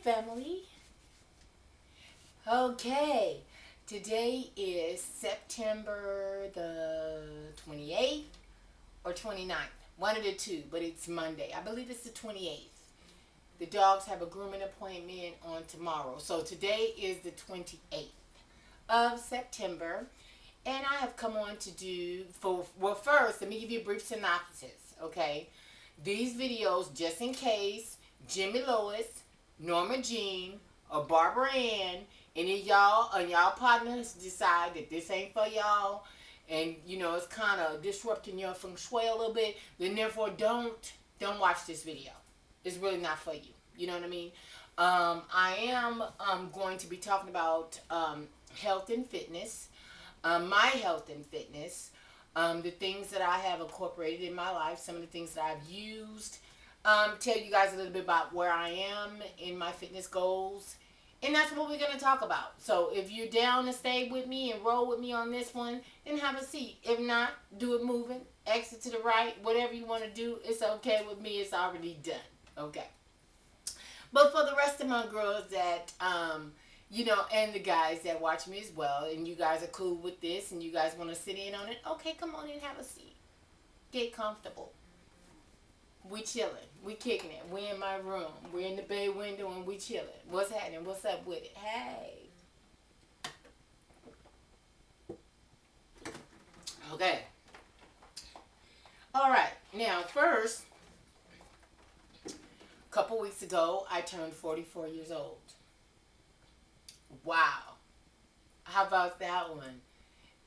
family. Okay, today is September the 28th or 29th. One of the two, but it's Monday. I believe it's the 28th. The dogs have a grooming appointment on tomorrow. So today is the 28th of September. And I have come on to do, well, first, let me give you a brief synopsis, okay? These videos, just in case Jimmy Lois, Norma Jean, or Barbara Ann, any of y'all or y'all partners decide that this ain't for y'all, and it's kind of disrupting your feng shui a little bit, then therefore don't watch this video. It's really not for you. You know what I mean? I am going to be talking about health and fitness, my health and fitness, the things that I have incorporated in my life, some of the things that I've used, tell you guys a little bit about where I am in my fitness goals. And that's what we're going to talk about. So if you're down to stay with me and roll with me on this one, then have a seat. If not, do it moving. Exit to the right. Whatever you want to do, it's okay with me. It's already done. Okay. But for the rest of my girls that, and the guys that watch me as well, and you guys are cool with this, and you guys want to sit in on it, okay, come on in, have a seat. Get comfortable. We chilling. We kicking it. We in my room. We in the bay window and we chilling. What's happening? What's up with it? Hey. Okay. All right. Now, first, a couple weeks ago, I turned 44 years old. Wow. How about that one?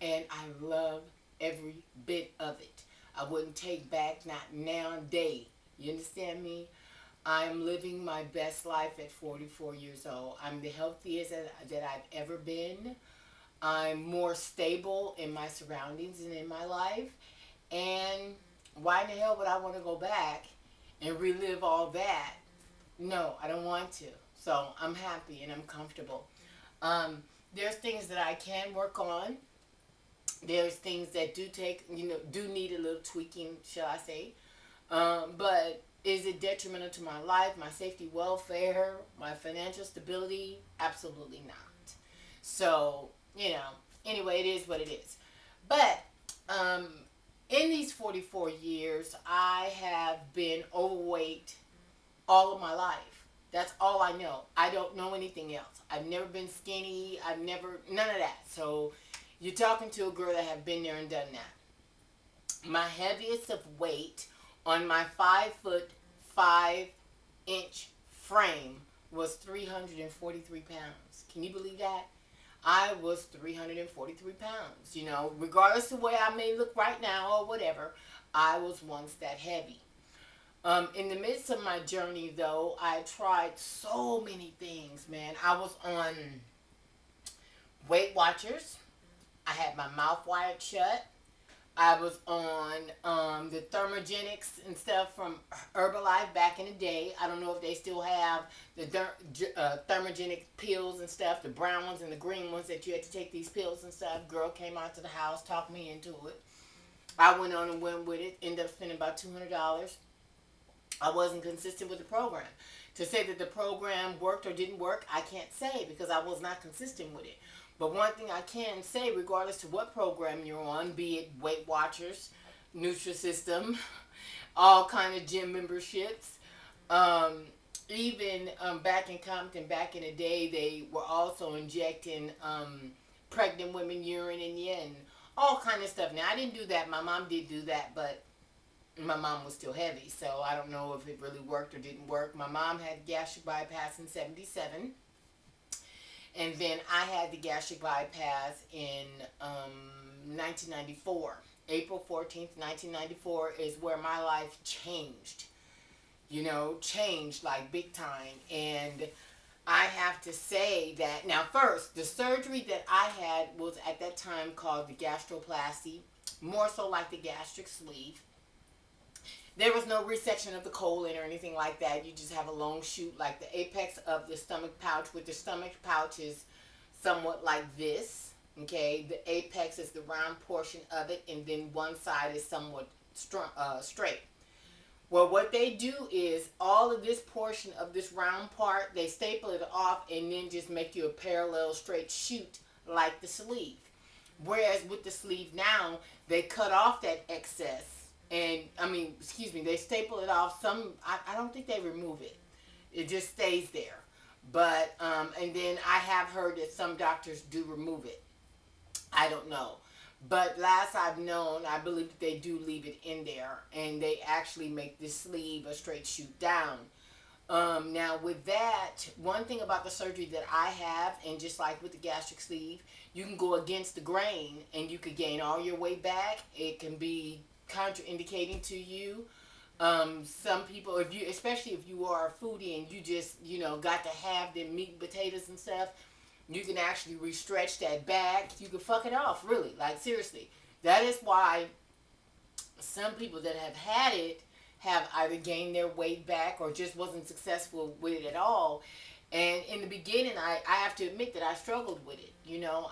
And I love every bit of it. I wouldn't take back, not nowadays. You understand me? I'm living my best life at 44 years old. I'm the healthiest that I've ever been. I'm more stable in my surroundings and in my life. And why in the hell would I want to go back and relive all that? No, I don't want to. So I'm happy and I'm comfortable. There's things that I can work on. There's things that do need a little tweaking, shall I say. But is it detrimental to my life, my safety, welfare, my financial stability? Absolutely not. So, anyway, it is what it is. But in these 44 years, I have been overweight all of my life. That's all I know. I don't know anything else. I've never been skinny. None of that. So, you're talking to a girl that have been there and done that. My heaviest of weight on my 5'5" frame was 343 pounds. Can you believe that? I was 343 pounds. Regardless of the way I may look right now or whatever, I was once that heavy. In the midst of my journey, though, I tried so many things, man. I was on Weight Watchers. I had my mouth wired shut. I was on the Thermogenics and stuff from Herbalife back in the day. I don't know if they still have the Thermogenic pills and stuff, the brown ones and the green ones that you had to take these pills and stuff. Girl came out to the house, talked me into it. I went on and went with it, ended up spending about $200. I wasn't consistent with the program. To say that the program worked or didn't work, I can't say because I was not consistent with it. But one thing I can say, regardless to what program you're on, be it Weight Watchers, Nutrisystem, all kind of gym memberships, even back in Compton, back in the day, they were also injecting pregnant women urine and all kind of stuff. Now, I didn't do that. My mom did do that, but my mom was still heavy, so I don't know if it really worked or didn't work. My mom had gastric bypass in 77. And then I had the gastric bypass in 1994. April 14th, 1994 is where my life changed. Changed like big time. And I have to say that, now first, the surgery that I had was at that time called the gastroplasty, more so like the gastric sleeve. There was no resection of the colon or anything like that. You just have a long chute like the apex of the stomach pouch, with the stomach pouch is somewhat like this. Okay, the apex is the round portion of it, and then one side is somewhat straight. Well, what they do is all of this portion of this round part, they staple it off and then just make you a parallel straight shoot like the sleeve. Whereas with the sleeve now, they cut off that excess. And, I mean, excuse me, they staple it off. I don't think they remove it. It just stays there. But, and then I have heard that some doctors do remove it. I don't know. But last I've known, I believe that they do leave it in there. And they actually make the sleeve a straight shoot down. Now, with that, one thing about the surgery that I have, and just like with the gastric sleeve, you can go against the grain and you could gain all your weight back. It can be contraindicating to you. Some people, if you, especially if you are a foodie and you just, got to have the meat and potatoes and stuff, you can actually restretch that back. You can fuck it off, really. Like, seriously. That is why some people that have had it have either gained their weight back or just wasn't successful with it at all. And in the beginning, I have to admit that I struggled with it.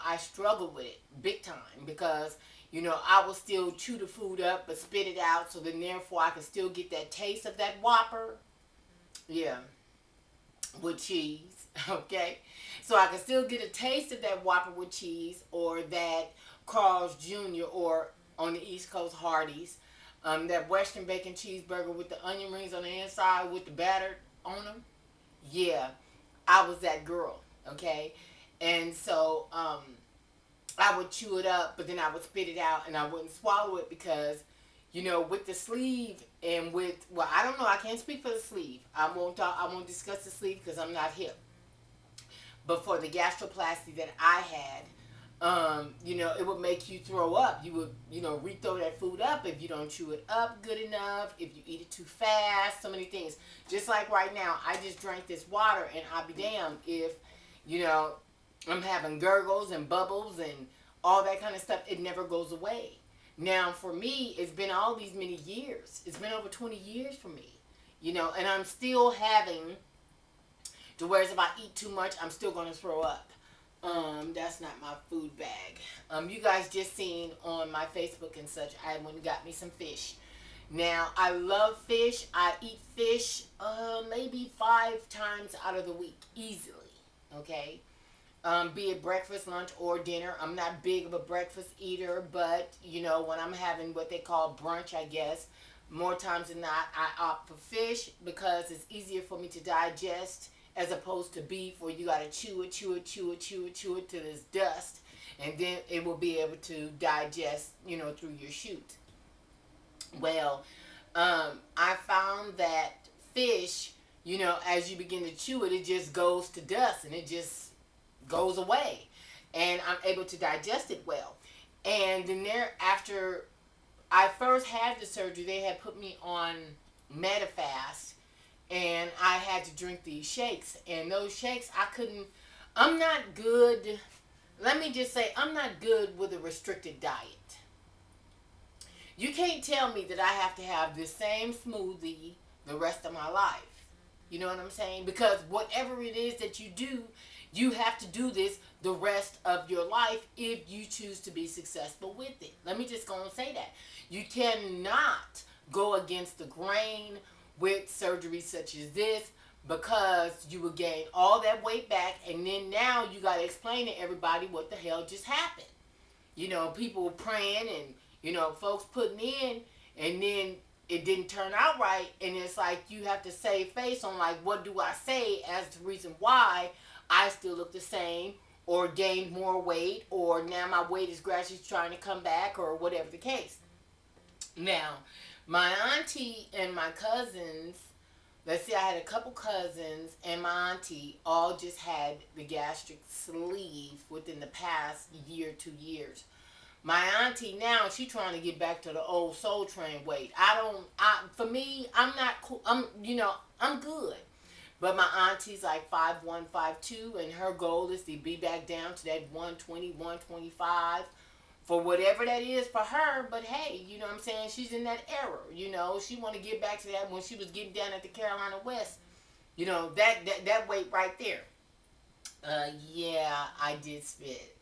I struggled with it big time because, I will still chew the food up but spit it out, so then therefore I can still get that taste of that Whopper. Yeah. With cheese. Okay. So I can still get a taste of that Whopper with cheese, or that Carl's Jr., or on the East Coast, Hardee's. That Western bacon cheeseburger with the onion rings on the inside with the batter on them. Yeah, I was that girl, okay? And so I would chew it up, but then I would spit it out and I wouldn't swallow it because, with the sleeve and well, I don't know, I can't speak for the sleeve. I won't discuss the sleeve because I'm not hip. But for the gastroplasty that I had, it would make you throw up. You would, re-throw that food up if you don't chew it up good enough, if you eat it too fast, so many things. Just like right now, I just drank this water and I'll be damned if, I'm having gurgles and bubbles and all that kind of stuff. It never goes away. Now, for me, it's been all these many years. It's been over 20 years for me, and I'm still having to where if I eat too much, I'm still going to throw up. That's not my food bag. You guys just seen on my Facebook and such, I went and got me some fish. Now, I love fish. I eat fish maybe 5 times out of the week, easily, okay? Be it breakfast, lunch, or dinner. I'm not big of a breakfast eater, but, when I'm having what they call brunch, I guess, more times than not, I opt for fish because it's easier for me to digest as opposed to beef where you got to chew it till it's dust, and then it will be able to digest, through your chute. Well, I found that fish, as you begin to chew it, it just goes to dust and it just goes away, and I'm able to digest it well. And then after I first had the surgery, they had put me on Medifast, and I had to drink these shakes. And those shakes, I'm not good. Let me just say, I'm not good with a restricted diet. You can't tell me that I have to have the same smoothie the rest of my life. You know what I'm saying? Because whatever it is that you do, you have to do this the rest of your life if you choose to be successful with it. Let me just go and say that. You cannot go against the grain with surgery such as this, because you will gain all that weight back, and then now you got to explain to everybody what the hell just happened. People praying and, folks putting in, and then it didn't turn out right, and it's like you have to save face on, like, what do I say as the reason why I still look the same or gained more weight, or now my weight is gradually trying to come back, or whatever the case. Now, my auntie and my cousins, let's see, I had a couple cousins and my auntie all just had the gastric sleeve within the past year, 2 years. My auntie now, she trying to get back to the old Soul Train weight. For me, I'm not cool. I'm good. But my auntie's like 5'1", 5'2", and her goal is to be back down to that 120, 125. For whatever that is for her, but hey, you know what I'm saying? She's in that era, She want to get back to that when she was getting down at the Carolina West. That weight right there. Yeah, I did spit.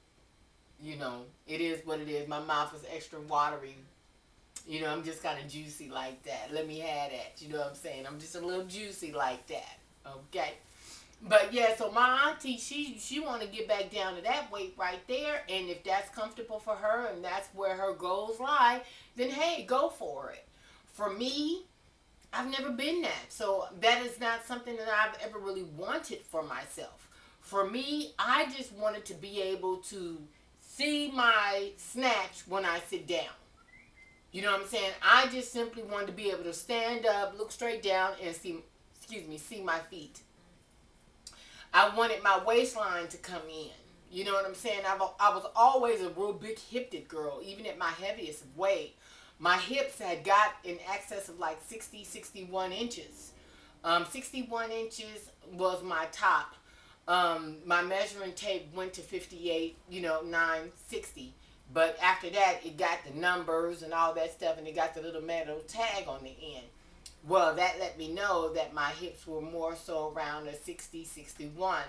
It is what it is. My mouth is extra watery. You know, I'm just kind of juicy like that. Let me have that. You know what I'm saying? I'm just a little juicy like that. Okay. But yeah, so my auntie, she want to get back down to that weight right there, and if that's comfortable for her and that's where her goals lie, then hey, go for it. For me, I've never been that, so that is not something that I've ever really wanted for myself. For me, I just wanted to be able to see my snatch when I sit down. You know what I'm saying? I just simply wanted to be able to stand up, look straight down, and see, excuse me, see my feet. I wanted my waistline to come in. You know what I'm saying? I was always a real big hipped girl, even at my heaviest weight. My hips had got in excess of like 60, 61 inches. 61 inches was my top. My measuring tape went to 58, 960. But after that, it got the numbers and all that stuff, and it got the little metal tag on the end. Well, that let me know that my hips were more so around a 60, 61,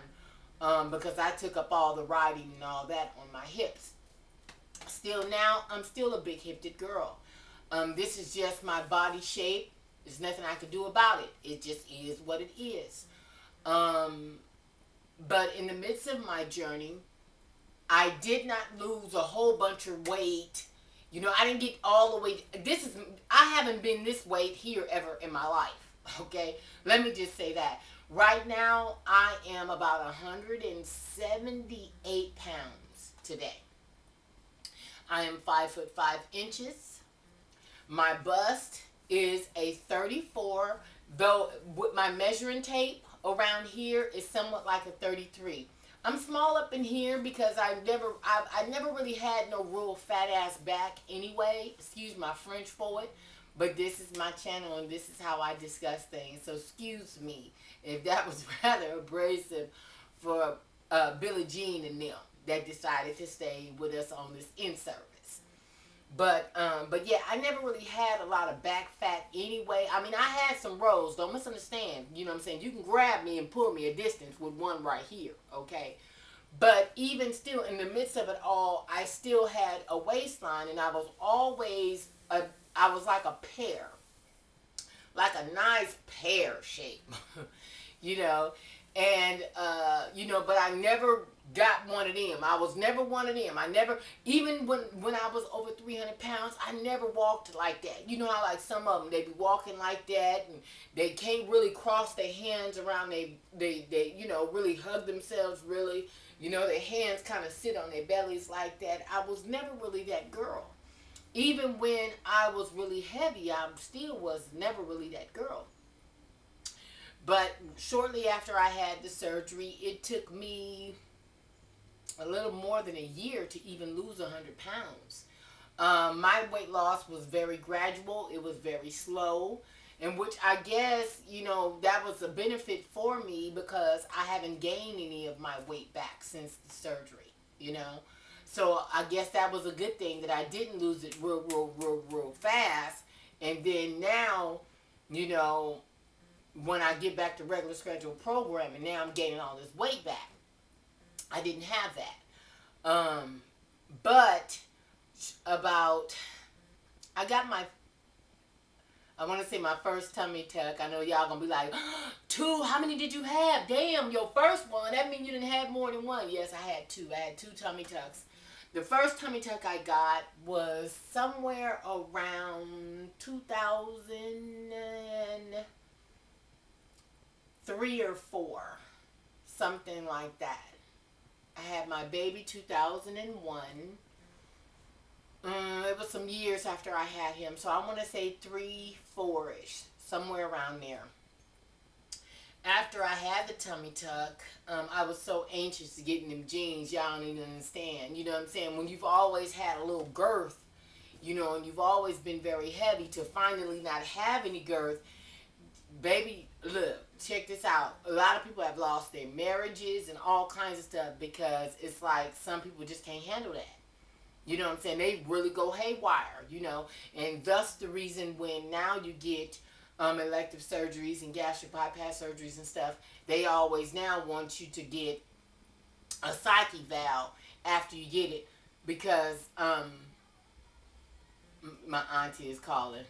because I took up all the riding and all that on my hips. Still now, I'm still a big hipped girl. This is just my body shape. There's nothing I can do about it. It just is what it is. But in the midst of my journey, I did not lose a whole bunch of weight. I didn't get all the way. I haven't been this weight here ever in my life. Okay? Let me just say that. Right now, I am about 178 pounds today. I am 5'5". My bust is a 34, though with my measuring tape around here is somewhat like a 33. I'm small up in here because I never really had no real fat ass back anyway. Excuse my French for it. But this is my channel and this is how I discuss things. So excuse me if that was rather abrasive for Billie Jean and them that decided to stay with us on this in-service. But yeah, I never really had a lot of back fat anyway. I mean, I had some rolls. Don't misunderstand. You know what I'm saying? You can grab me and pull me a distance with one right here, okay? But even still, in the midst of it all, I still had a waistline, and I was always I was like a pear, like a nice pear shape, you know. And but I never got one of them. I was never one of them. I never, even when I was over 300 pounds, I never walked like that. You know how like some of them, they be walking like that and they can't really cross their hands around, they really hug themselves really. Their hands kind of sit on their bellies like that. I was never really that girl. Even when I was really heavy, I still was never really that girl. But shortly after I had the surgery, it took me a little more than a year to even lose 100 pounds. My weight loss was very gradual. It was very slow. In which I guess, that was a benefit for me because I haven't gained any of my weight back since the surgery. So I guess that was a good thing that I didn't lose it real fast. And then now, when I get back to regular scheduled programming, now I'm gaining all this weight back. I didn't have that. But I want to say my first tummy tuck. I know y'all going to be like, two, how many did you have? Damn, your first one. That means you didn't have more than one. Yes, I had two. I had two tummy tucks. The first tummy tuck I got was somewhere around 2003 or 4. Something like that. I had my baby 2001. It was some years after I had him. So I want to say 3, 4-ish. Somewhere around there. After I had the tummy tuck, I was so anxious to get in them jeans. Y'all don't even understand. You know what I'm saying? When you've always had a little girth, and you've always been very heavy, to finally not have any girth, baby, look, check this out. A lot of people have lost their marriages and all kinds of stuff because it's like some people just can't handle that. You know what I'm saying? They really go haywire, and thus the reason when now you get elective surgeries and gastric bypass surgeries and stuff, they always now want you to get a psyche valve after you get it because My auntie is calling.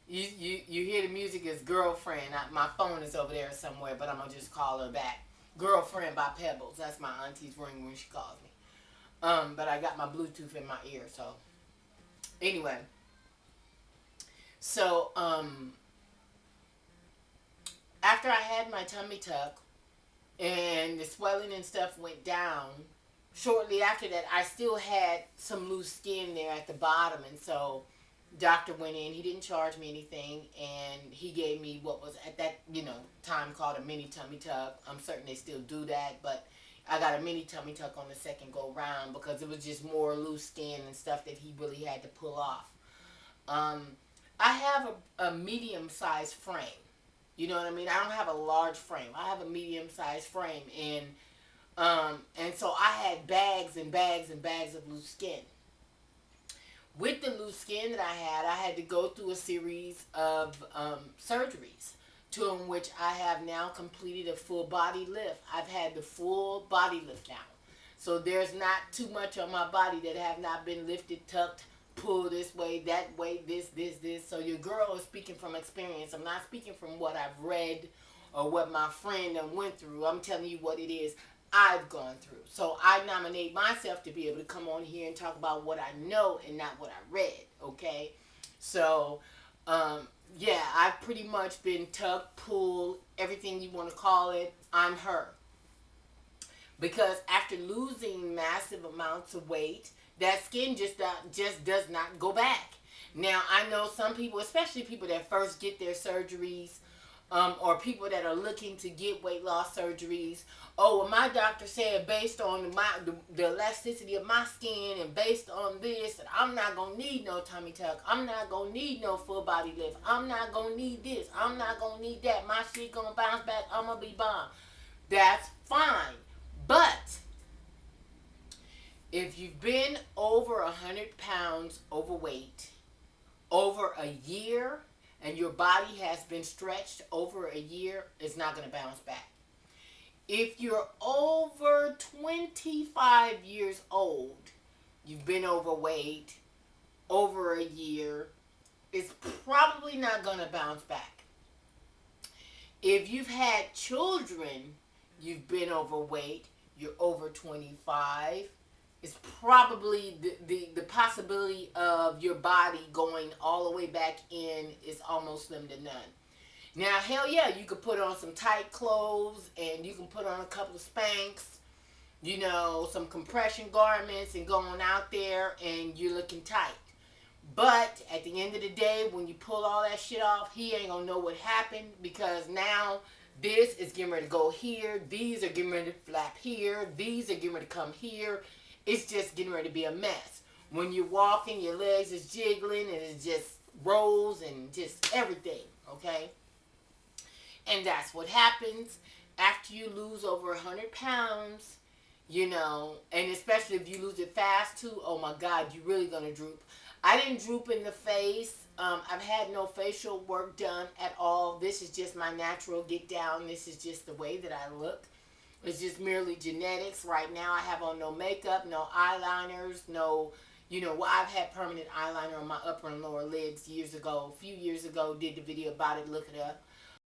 You hear the music is Girlfriend. My phone is over there somewhere, but I'm going to just call her back. Girlfriend by Pebbles. That's my auntie's ring when she calls me. But I got my Bluetooth in my ear, so. Anyway. So, after I had my tummy tuck and the swelling and stuff went down, shortly after that, I still had some loose skin there at the bottom, and so doctor went in. He didn't charge me anything, and he gave me what was at that time called a mini tummy tuck. I'm certain they still do that, but I got a mini tummy tuck on the second go round because it was just more loose skin and stuff that he really had to pull off. I have a medium sized frame. You know what I mean? I don't have a large frame. I have a medium sized frame, and so I had bags and bags and bags of loose skin. With the loose skin that I had to go through a series of surgeries, to which I have now completed a full body lift. I've had the full body lift now. So there's not too much on my body that have not been lifted, tucked, pulled this way, that way, this. So your girl is speaking from experience. I'm not speaking from what I've read or what my friend went through. I'm telling you what it is I've gone through. So I nominate myself to be able to come on here and talk about what I know and not what I read, okay? So, yeah, I've pretty much been tucked, pulled, everything you want to call it. I'm her. Because after losing massive amounts of weight, that skin just does not go back. Now, I know some people, especially people that first get their surgeries, or people that are looking to get weight loss surgeries. Oh, well, my doctor said based on the elasticity of my skin and based on this, that I'm not going to need no tummy tuck. I'm not going to need no full body lift. I'm not going to need this. I'm not going to need that. My shit going to bounce back. I'm going to be bomb. That's fine. But if you've been over 100 pounds overweight over a year, and your body has been stretched over a year, it's not going to bounce back. If you're over 25 years old, you've been overweight over a year, it's probably not going to bounce back. If you've had children, you've been overweight, you're over 25, it's probably the possibility of your body going all the way back in is almost slim to none. Now, hell yeah, you could put on some tight clothes and you can put on a couple of Spanx, some compression garments and going out there and you're looking tight. But at the end of the day, when you pull all that shit off, he ain't gonna know what happened because now this is getting ready to go here. These are getting ready to flap here. These are getting ready to come here. It's just getting ready to be a mess. When you're walking, your legs is jiggling and it just rolls and just everything, okay? And that's what happens after you lose over 100 pounds, and especially if you lose it fast too, oh my God, you're really going to droop. I didn't droop in the face. I've had no facial work done at all. This is just my natural get down. This is just the way that I look. It's just merely genetics. Right now I have on no makeup, no eyeliners, I've had permanent eyeliner on my upper and lower lids years ago. A few years ago, did the video about it, look it up.